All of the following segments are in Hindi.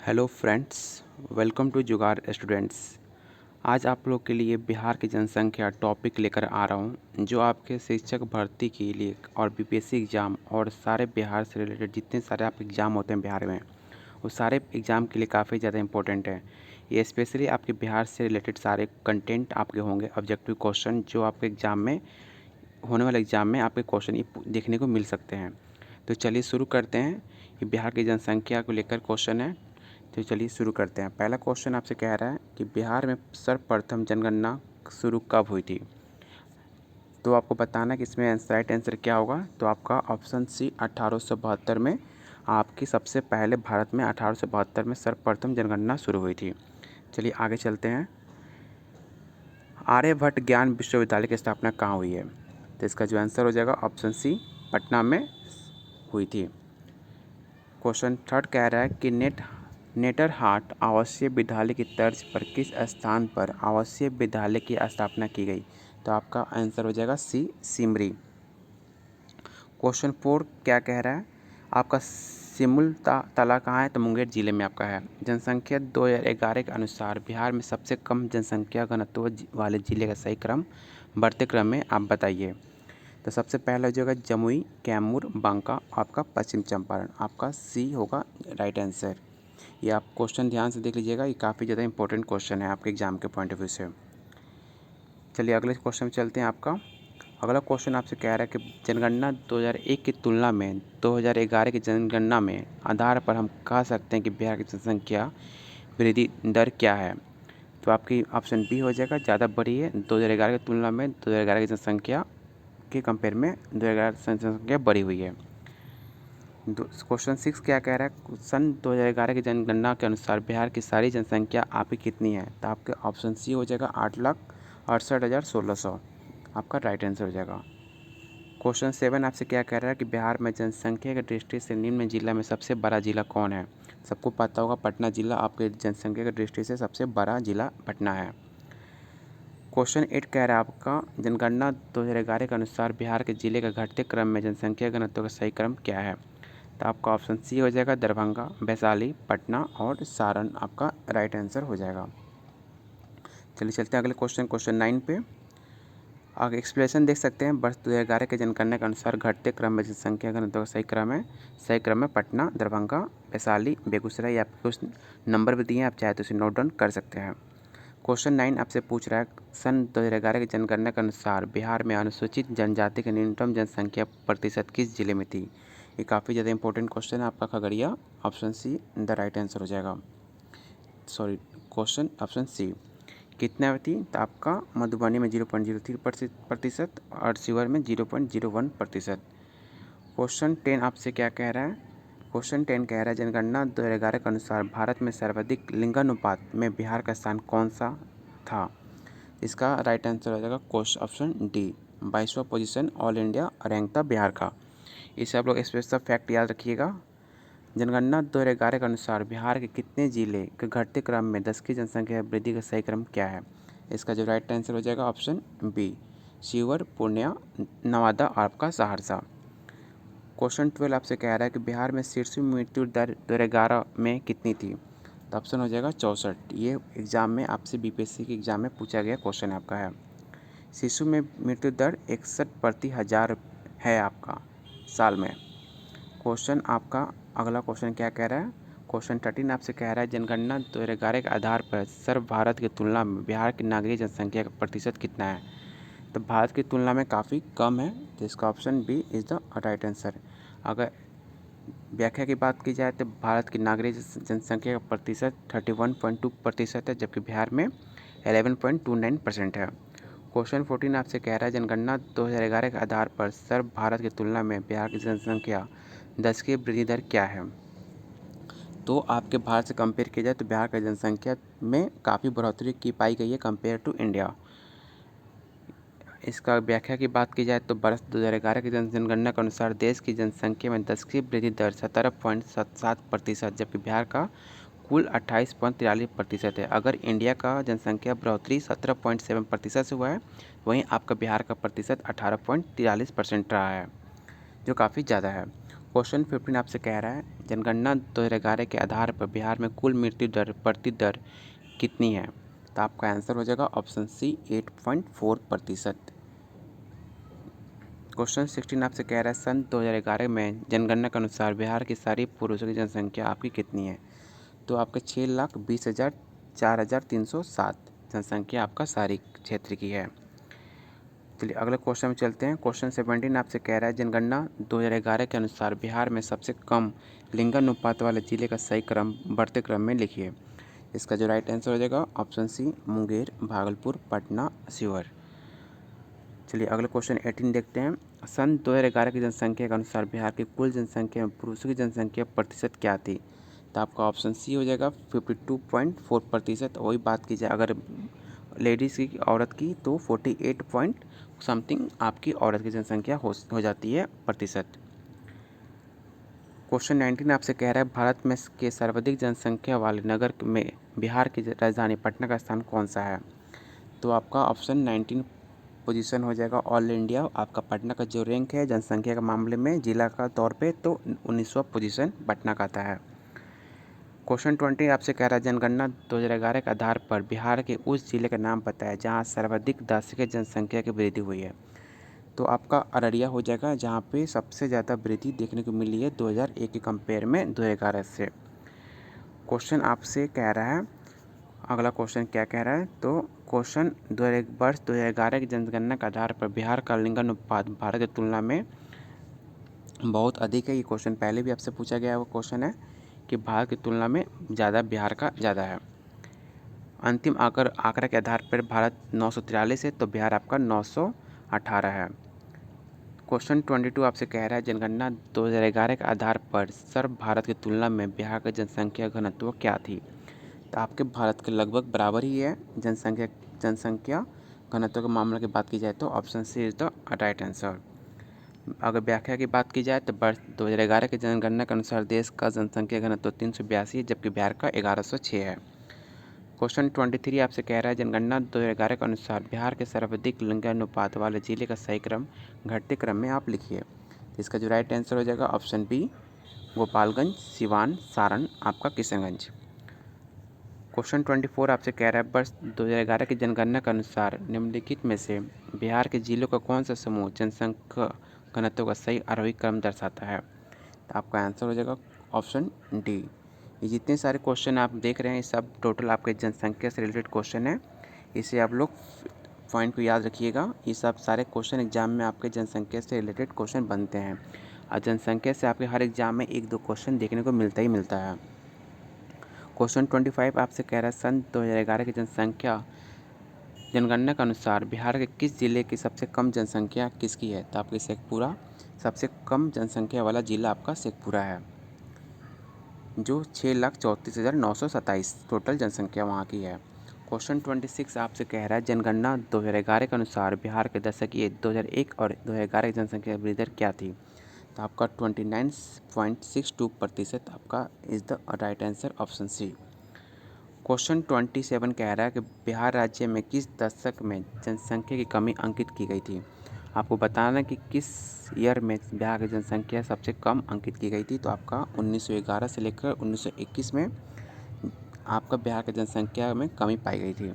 हेलो फ्रेंड्स, वेलकम टू जुगाड़ स्टूडेंट्स। आज आप लोग के लिए बिहार की जनसंख्या टॉपिक लेकर आ रहा हूँ, जो आपके शिक्षक भर्ती के लिए और बीपीएससी एग्ज़ाम और सारे बिहार से रिलेटेड जितने सारे आप एग्ज़ाम होते हैं बिहार में, वो सारे एग्ज़ाम के लिए काफ़ी ज़्यादा इंपॉर्टेंट है। ये स्पेशली आपके बिहार से रिलेटेड सारे कंटेंट आपके होंगे, ऑब्जेक्टिव क्वेश्चन जो आपके एग्ज़ाम में होने वाले एग्ज़ाम में आपके क्वेश्चन ये देखने को मिल सकते हैं। तो चलिए शुरू करते हैं। ये बिहार की जनसंख्या को लेकर क्वेश्चन है, तो चलिए शुरू करते हैं। पहला क्वेश्चन आपसे कह रहा है कि बिहार में सर्वप्रथम जनगणना शुरू कब हुई थी। तो आपको बताना कि इसमें राइट आंसर क्या होगा। तो आपका ऑप्शन सी 1872 में आपकी सबसे पहले भारत में 1872 में सर्वप्रथम जनगणना शुरू हुई थी। चलिए आगे चलते हैं। आर्यभट्ट ज्ञान विश्वविद्यालय की स्थापना कहाँ हुई है। तो इसका जो आंसर हो जाएगा ऑप्शन सी पटना में हुई थी। क्वेश्चन थर्ड कह रहा है कि नेटरहाट आवासीय विद्यालय की तर्ज पर किस स्थान पर आवासीय विद्यालय की स्थापना की गई। तो आपका आंसर हो जाएगा सी सिमरी। क्वेश्चन फोर क्या कह रहा है, आपका सिमुल ताला कहाँ है। तो मुंगेर जिले में आपका है। जनसंख्या 2011 के अनुसार बिहार में सबसे कम जनसंख्या घनत्व वाले जिले का सही क्रम बढ़ते क्रम में आप बताइए। तो सबसे पहला हो जाएगा जमुई, कैमूर, बांका, आपका पश्चिम चंपारण। आपका सी होगा राइट आंसर। ये आप क्वेश्चन ध्यान से देख लीजिएगा, ये काफ़ी ज़्यादा इंपॉर्टेंट क्वेश्चन है आपके एग्जाम के पॉइंट ऑफ व्यू से। चलिए अगले क्वेश्चन में चलते हैं। आपका अगला क्वेश्चन आपसे कह रहा है कि जनगणना 2001 की तुलना में 2011 की जनगणना में आधार पर हम कह सकते हैं कि बिहार की जनसंख्या वृद्धि दर क्या है। तो आपकी ऑप्शन बी हो जाएगा, ज़्यादा बढ़ी है 2011 की तुलना में। 2011 की जनसंख्या के कंपेयर में 2011 जनसंख्या बढ़ी हुई है। क्वेश्चन सिक्स क्या कह रहा है, सन 2011 की जनगणना के अनुसार बिहार की सारी जनसंख्या आपकी कितनी है। तो आपके ऑप्शन सी हो जाएगा 8,68,1600। आपका राइट आंसर हो जाएगा। क्वेश्चन सेवन आपसे क्या कह रहा है कि बिहार में जनसंख्या की दृष्टि से निम्न जिला में सबसे बड़ा जिला कौन है। सबको पता होगा पटना जिला आपके जनसंख्या की दृष्टि से सबसे बड़ा जिला पटना है। क्वेश्चन 8 कह रहा है आपका जनगणना 2011 के अनुसार बिहार के जिले के घटते क्रम में जनसंख्या घनत्व का सही क्रम क्या है। तो आपका ऑप्शन सी हो जाएगा दरभंगा, वैशाली, पटना और सारण। आपका राइट आंसर हो जाएगा। चलिए चलते हैं अगले क्वेश्चन 9 पे। आगे एक्सप्लेनेशन देख सकते हैं। वर्ष 2011 के जनगणना के अनुसार घटते क्रम में जनसंख्या घनत्व का सही क्रम है। सही क्रम में पटना, दरभंगा, वैशाली, बेगूसराय। आपके कुछ नंबर भी दिए हैं, आप चाहे तो उसे नोट डाउन कर सकते हैं। क्वेश्चन 9 आपसे पूछ रहा है, सन 2011 की जनगणना के अनुसार बिहार में अनुसूचित जनजाति की न्यूनतम जनसंख्या प्रतिशत किस जिले में थी। ये काफ़ी ज़्यादा इंपॉर्टेंट क्वेश्चन है आपका, Khagaria. Option see the right answer हो जाएगा। सॉरी, क्वेश्चन ऑप्शन सी कितना थी। तो आपका मधुबनी में 0.03 प्रतिशत और शिवहर में 0.01%। क्वेश्चन 10 आपसे क्या कह रहा है, क्वेश्चन 10 कह रहा है जनगणना 2011 के अनुसार भारत में सर्वाधिक लिंगानुपात में बिहार का स्थान कौन सा था। इसका राइट आंसर हो जाएगा क्वेश्चन ऑप्शन डी, 22वां पोजीशन ऑल इंडिया रैंक था बिहार का। इसे आप लोग स्पेशल फैक्ट याद रखिएगा। जनगणना 2011 के अनुसार बिहार के कितने जिले के घटते क्रम में 10 की जनसंख्या वृद्धि का सही क्रम क्या है। इसका जो राइट आंसर हो जाएगा ऑप्शन बी, शिवहर, पूर्णिया, नवादा और आपका सहरसा। क्वेश्चन 12 आपसे कह रहा है कि बिहार में शिशु मृत्यु दर 2011 में कितनी थी। तो ऑप्शन हो जाएगा 64। ये एग्ज़ाम में आपसे बीपीएससी के एग्ज़ाम में पूछा गया क्वेश्चन आपका है। शिशु में मृत्यु दर 61 प्रति हज़ार है आपका साल में। क्वेश्चन आपका अगला क्वेश्चन क्या कह रहा है, क्वेश्चन 13 आपसे कह रहा है जनगणना 2011 के आधार पर सर्व भारत की तुलना में बिहार की नागरिक जनसंख्या का प्रतिशत कितना है। तो भारत की तुलना में काफ़ी कम है, तो इसका option B is the right answer. अगर व्याख्या की बात की जाए तो भारत की नागरिक जनसंख्या का प्रतिशत 31.2% है, जबकि बिहार में 11.29% है। क्वेश्चन 14 आपसे कह रहा है जनगणना 2011 के आधार पर सर्व भारत की तुलना में बिहार की जनसंख्या 10 की वृद्धि दर क्या है। तो आपके भारत से कंपेयर किया जाए तो बिहार की जनसंख्या में काफ़ी बढ़ोतरी की पाई गई है कंपेयर टू इंडिया। इसका व्याख्या की बात की जाए तो वर्ष 2011 की जनगणना के अनुसार देश की जनसंख्या में 10 की वृद्धि दर 17.77%, जबकि बिहार का कुल 28.43% है। अगर इंडिया का जनसंख्या बढ़ोतरी 17.7% से हुआ है, वहीं आपका बिहार का प्रतिशत 18.43% रहा है, जो काफ़ी ज़्यादा है। क्वेश्चन 15 आपसे कह रहा है जनगणना 2011 के आधार पर बिहार में कुल मृत्यु दर प्रति दर कितनी है? तो आपका आंसर हो जाएगा ऑप्शन सी 8.4%। क्वेश्चन 16 आपसे कह रहा है सन 2011 में जनगणना के अनुसार बिहार की सारी पुरुषों की जनसंख्या आपकी कितनी है? तो आपके 6,20,04,307 जनसंख्या आपका सारी क्षेत्र की है। चलिए अगले क्वेश्चन में चलते हैं। क्वेश्चन 17 आपसे कह रहा है जनगणना 2011 के अनुसार बिहार में सबसे कम लिंगानुपात वाले जिले का सही क्रम बढ़ते क्रम में लिखिए। इसका जो राइट आंसर हो जाएगा ऑप्शन सी मुंगेर, भागलपुर, पटना, शिवहर। चलिए अगले क्वेश्चन 18 देखते हैं। सन 2011 की जनसंख्या के अनुसार बिहार की कुल जनसंख्या में पुरुषों की जनसंख्या प्रतिशत क्या थी? तो आपका ऑप्शन सी हो जाएगा 52.4%। वही बात की जाए अगर लेडीज़ की औरत की तो 48 पॉइंट समथिंग आपकी औरत की जनसंख्या हो जाती है प्रतिशत। क्वेश्चन 19 आपसे कह रहा है भारत में के सर्वाधिक जनसंख्या वाले नगर में बिहार की राजधानी पटना का स्थान कौन सा है? तो आपका ऑप्शन 19 पोजीशन हो जाएगा ऑल इंडिया। आपका पटना का जो रैंक है जनसंख्या के मामले में जिला का तौर पे तो 19वां पोजीशन पटना का आता है। क्वेश्चन 20 आपसे कह रहा है जनगणना 2011 के आधार पर बिहार के उस जिले का नाम बताया जहां सर्वाधिक दार्शनिक जनसंख्या की वृद्धि हुई है। तो आपका अररिया हो जाएगा जहां पे सबसे ज़्यादा वृद्धि देखने को मिली है 2001 के कंपेयर में 2011 से। क्वेश्चन आपसे कह रहा है अगला क्वेश्चन क्या कह रहा है? तो क्वेश्चन वर्ष 2011 की जनगणना के आधार पर बिहार का लिंगानुपात भारत की तुलना में बहुत अधिक है। ये क्वेश्चन पहले भी आपसे पूछा गया वो क्वेश्चन है कि भारत की तुलना में ज़्यादा बिहार का ज़्यादा है। अंतिम आंकड़ा के आधार पर भारत 943 है तो बिहार आपका 918 है। क्वेश्चन 22 आपसे कह रहा है जनगणना 2011 के आधार पर सर्व भारत की तुलना में बिहार का जनसंख्या घनत्व क्या थी? तो आपके भारत के लगभग बराबर ही है जनसंख्या घनत्व के मामले की बात की जाए तो option C is the right answer. अगर व्याख्या की बात की जाए तो वर्ष 2011 की जनगणना के अनुसार देश का जनसंख्या घनत्व 382 है जबकि बिहार का 1106 है। क्वेश्चन 23 आपसे कह रहा है जनगणना 2011 के अनुसार बिहार के सर्वाधिक लिंगानुपात वाले जिले का सही क्रम घटते क्रम में आप लिखिए। इसका जो राइट आंसर हो जाएगा ऑप्शन बी गोपालगंज, सिवान, सारण, आपका किशनगंज। क्वेश्चन 24 आपसे कह रहा है वर्ष 2011 की जनगणना के अनुसार निम्नलिखित में से बिहार के जिलों का कौन सा समूह जनसंख्या घनत्व का सही आरोही क्रम दर्शाता है? तो आपका आंसर हो जाएगा ऑप्शन डी। ये जितने सारे क्वेश्चन आप देख रहे हैं ये सब टोटल आपके जनसंख्या से रिलेटेड क्वेश्चन है। इसे आप लोग पॉइंट को याद रखिएगा। ये सब सारे क्वेश्चन एग्जाम में आपके जनसंख्या से रिलेटेड क्वेश्चन बनते हैं और जनसंख्या से आपके हर एग्जाम में 1-2 क्वेश्चन देखने को मिलता ही मिलता है। क्वेश्चन 25 आपसे कह रहा है सन 2011 की जनगणना के अनुसार बिहार के किस जिले की सबसे कम जनसंख्या किसकी है? तो आपकी शेखपुरा सबसे कम जनसंख्या वाला जिला आपका शेखपुरा है जो 6,34,927 टोटल जनसंख्या वहाँ की है। क्वेश्चन 26 आपसे कह रहा है जनगणना 2011 के अनुसार बिहार के दशकीय 2001 और 2011 की जनसंख्या वृद्धि दर क्या थी? तो आपका 29.62% आपका is the right answer option C. Question 27 कह रहा है कि बिहार राज्य में किस दशक में जनसंख्या की कमी अंकित की गई थी? आपको बताना कि किस ईयर में बिहार की जनसंख्या सबसे कम अंकित की गई थी। तो आपका 1911 से लेकर 1921 में आपका बिहार की जनसंख्या में कमी पाई गई थी।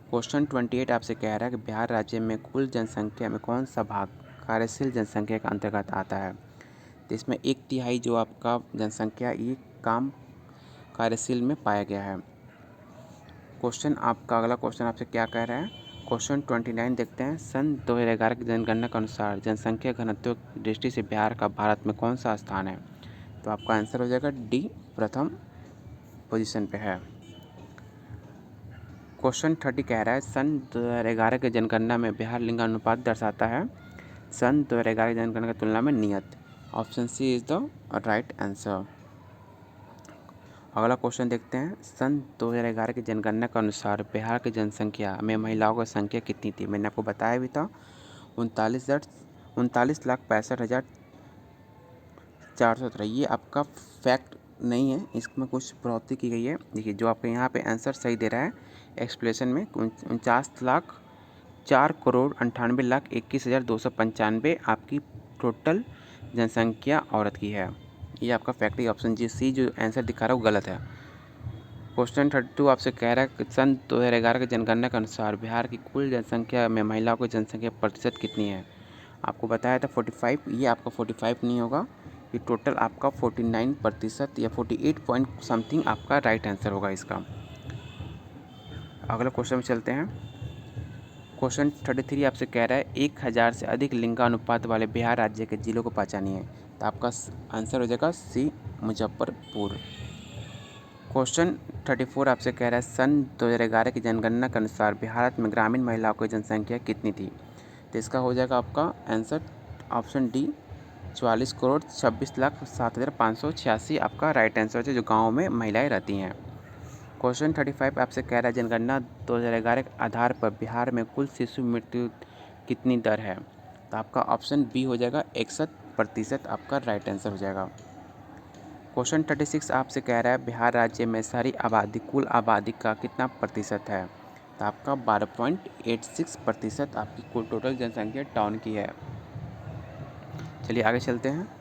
क्वेश्चन 28 आपसे कह रहा है कि बिहार राज्य में कुल जनसंख्या में कौन सा भाग कार्यशील जनसंख्या के अंतर्गत आता है? तो इसमें 1/3 जो आपका जनसंख्या ये काम कार्यशील में पाया गया है। क्वेश्चन आपका अगला क्वेश्चन आपसे क्या कह रहा है? क्वेश्चन 29 देखते हैं। सन 2011 की जनगणना के अनुसार जनसंख्या घनत्व की दृष्टि से बिहार का भारत में कौन सा स्थान है? तो आपका आंसर हो जाएगा डी, प्रथम पोजीशन पे है। क्वेश्चन 30 कह रहा है सन 2011 की जनगणना में बिहार लिंगानुपात दर्शाता है सन 2011 की जनगणना की तुलना में नियत। Option C is the right answer. अगला क्वेश्चन देखते हैं। सन 2011 की जनगणना के अनुसार बिहार की जनसंख्या में महिलाओं की संख्या कितनी थी? मैंने आपको बताया भी था 39,65,417। ये आपका फैक्ट नहीं है, इसमें कुछ बढ़ोतरी की गई है। देखिए जो आपके यहाँ पे आंसर सही दे रहा है एक्सप्लेनेशन में 49,04,98,21,295 आपकी टोटल जनसंख्या औरत की है। ये आपका फैक्ट है। ऑप्शन जी सी जो आंसर दिखा रहा है वो गलत है। क्वेश्चन 32 आपसे कह रहा है कि सन 2011 की जनगणना के अनुसार बिहार की कुल जनसंख्या में महिलाओं की जनसंख्या प्रतिशत कितनी है। आपको बताया था 45, ये आपका 45 नहीं होगा, ये टोटल आपका 49% या 48 पॉइंट समथिंग आपका राइट आंसर होगा इसका। अगला क्वेश्चन में चलते हैं। क्वेश्चन 33 आपसे कह रहा है 1000 से अधिक लिंगानुपात वाले बिहार राज्य के जिलों को पहचानिए। तो आपका आंसर हो जाएगा सी मुजफ्फरपुर। क्वेश्चन 34 आपसे कह रहा है सन 2011 की जनगणना के अनुसार भारत में ग्रामीण महिलाओं की जनसंख्या कितनी थी। तो इसका हो जाएगा आपका आंसर ऑप्शन डी 44,26,07,586 आपका राइट आंसर है, जो गाँव में महिलाएं रहती हैं। क्वेश्चन 35 आपसे कह रहा है जनगणना 2011 के आधार पर बिहार में कुल शिशु मृत्यु कितनी दर है। तो आपका ऑप्शन बी हो जाएगा 61% आपका राइट आंसर हो जाएगा। क्वेश्चन 36 आपसे कह रहा है बिहार राज्य में शहरी आबादी कुल आबादी का कितना प्रतिशत है। तो आपका 12.86% आपकी कुल टोटल जनसंख्या टाउन की है। चलिए आगे चलते हैं।